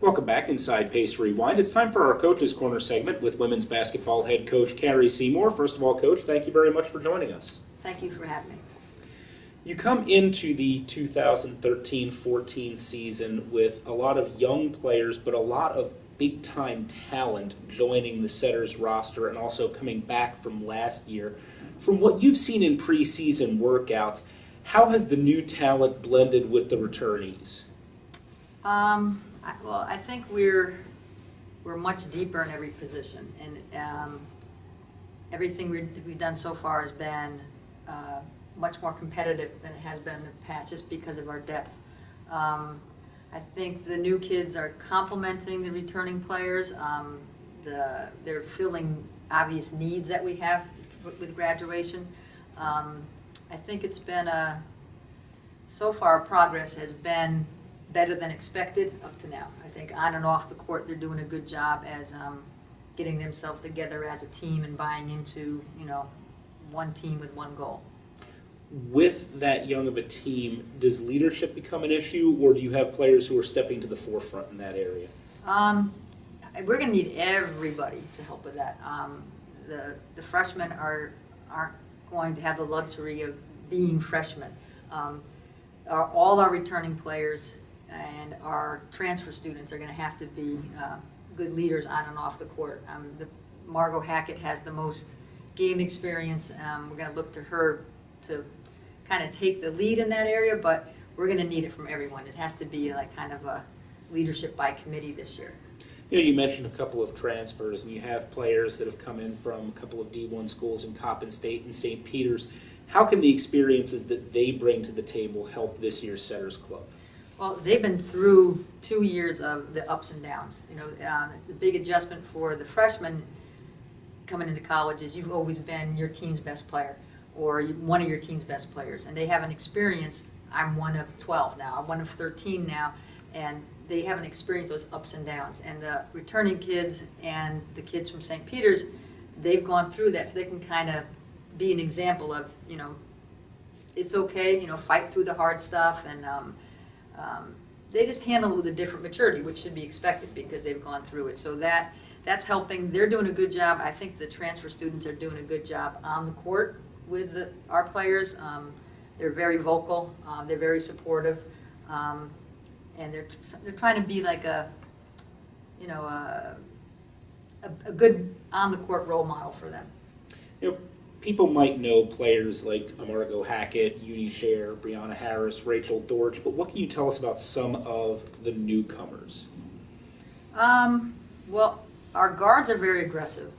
Welcome back inside Pace Rewind. It's time for our Coaches Corner segment with women's basketball head coach Carrie Seymour. First of all, Coach, thank you very much for joining us. Thank you for having me. You come into the 2013-14 season with a lot of young players, but a lot of big-time talent joining the Setters roster and also coming back from last year. From what you've seen in preseason workouts, how has the new talent blended with the returnees? I think we're much deeper in every position, and everything we've done so far has been much more competitive than it has been in the past, just because of our depth. I think the new kids are complementing the returning players. They're filling obvious needs that we have with graduation. I think it's been so far progress has been better than expected up to now. I think on and off the court they're doing a good job as getting themselves together as a team and buying into, one team with one goal. With that young of a team, does leadership become an issue, or do you have players who are stepping to the forefront in that area? We're going to need everybody to help with that. The freshmen aren't going to have the luxury of being freshmen. All our returning players and our transfer students are going to have to be good leaders on and off the court. Margot Hackett has the most game experience. We're going to look to her to kind of take the lead in that area, but we're going to need it from everyone. It has to be like kind of a leadership by committee this year. You mentioned a couple of transfers, and you have players that have come in from a couple of D1 schools in Coppin State and St. Peter's. How can the experiences that they bring to the table help this year's Setters Club? Well, they've been through 2 years of the ups and downs. The big adjustment for the freshmen coming into college is you've always been your team's best player or one of your team's best players, and they haven't experienced, I'm one of 12 now, I'm one of 13 now, and they haven't experienced those ups and downs. And the returning kids and the kids from St. Peter's, they've gone through that, so they can kind of be an example of, it's okay, fight through the hard stuff, and they just handle it with a different maturity, which should be expected because they've gone through it. So that's helping. They're doing a good job. I think the transfer students are doing a good job on the court with our players. They're very vocal. They're very supportive, and they're trying to be like a good on the court role model for them. People might know players like Margot Hackett, Uni Scher, Brianna Harris, Rachel Dortch, but what can you tell us about some of the newcomers? Well, our guards are very aggressive.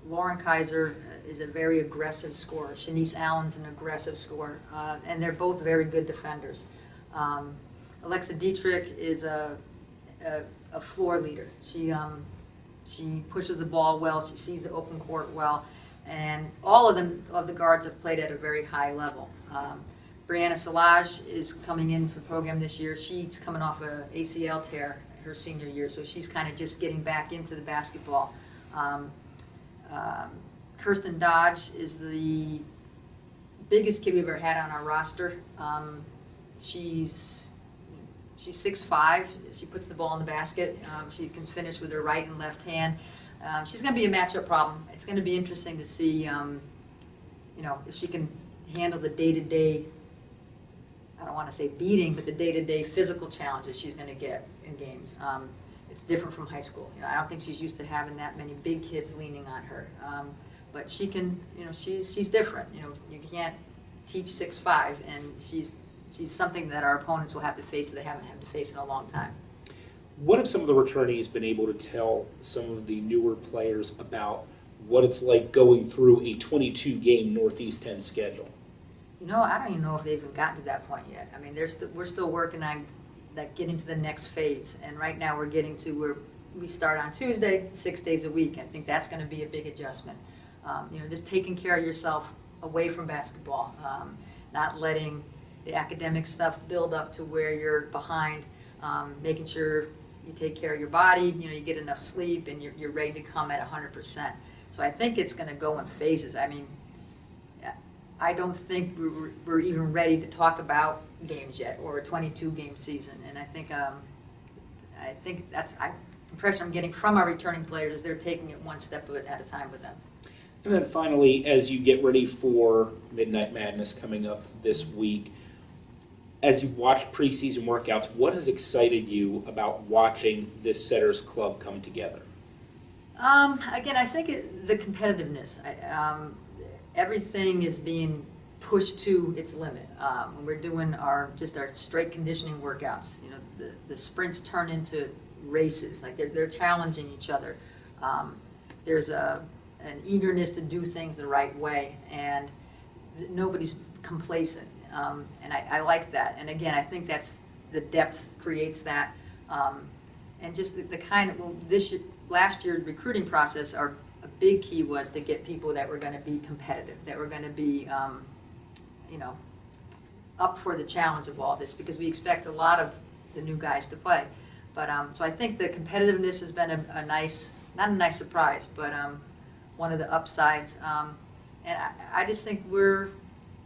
Lauren Kaiser is a very aggressive scorer. Shanice Allen's an aggressive scorer, and they're both very good defenders. Alexa Dietrich is a floor leader. She pushes the ball well. She sees the open court well. And all of the guards have played at a very high level. Brianna Salage is coming in for the program this year. She's coming off an ACL tear her senior year, so she's kind of just getting back into the basketball. Kirsten Dodge is the biggest kid we've ever had on our roster. She's 6'5". She puts the ball in the basket. She can finish with her right and left hand. She's going to be a matchup problem. It's going to be interesting to see, if she can handle the day-to-day, I don't want to say beating, but the day-to-day physical challenges she's going to get in games. It's different from high school. I don't think she's used to having that many big kids leaning on her. But she can, she's different. You can't teach 6'5", and she's something that our opponents will have to face that they haven't had to face in a long time. What have some of the returnees been able to tell some of the newer players about what it's like going through a 22-game Northeast 10 schedule? I don't even know if they've even gotten to that point yet. I mean, we're still working on getting to the next phase, and right now we're getting to where we start on Tuesday, 6 days a week. I think that's going to be a big adjustment. Just taking care of yourself away from basketball, not letting the academic stuff build up to where you're behind, making sure you take care of your body, you get enough sleep, and you're ready to come at 100%. So I think it's going to go in phases. I mean, I don't think we're even ready to talk about games yet, or a 22-game season. And I think I think that's the impression I'm getting from our returning players is they're taking it one step at a time with them. And then finally, as you get ready for Midnight Madness coming up this week, as you watch preseason workouts, what has excited you about watching this Setters Club come together? Again, I think the competitiveness. Everything is being pushed to its limit. When we're doing our straight conditioning workouts, you know, the sprints turn into races. Like they're challenging each other. There's an eagerness to do things the right way, and nobody's complacent. And I like that. And again, I think that's the depth creates that, and just the kind of last year's recruiting process. A big key was to get people that were going to be competitive, that were going to be, up for the challenge of all this, because we expect a lot of the new guys to play. But so I think the competitiveness has been a nice, not a nice surprise, but one of the upsides. And I just think we're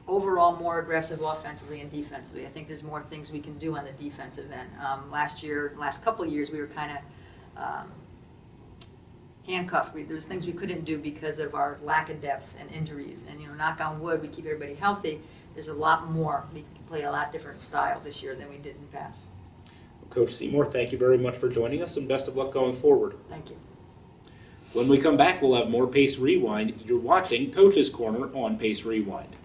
overall more aggressive offensively and defensively. I think there's more things we can do on the defensive end. Last couple of years, we were kind of handcuffed. There was things we couldn't do because of our lack of depth and injuries. And knock on wood, we keep everybody healthy. There's a lot more. We can play a lot different style this year than we did in the past. Coach Seymour, thank you very much for joining us, and best of luck going forward. Thank you. When we come back, we'll have more Pace Rewind. You're watching Coach's Corner on Pace Rewind.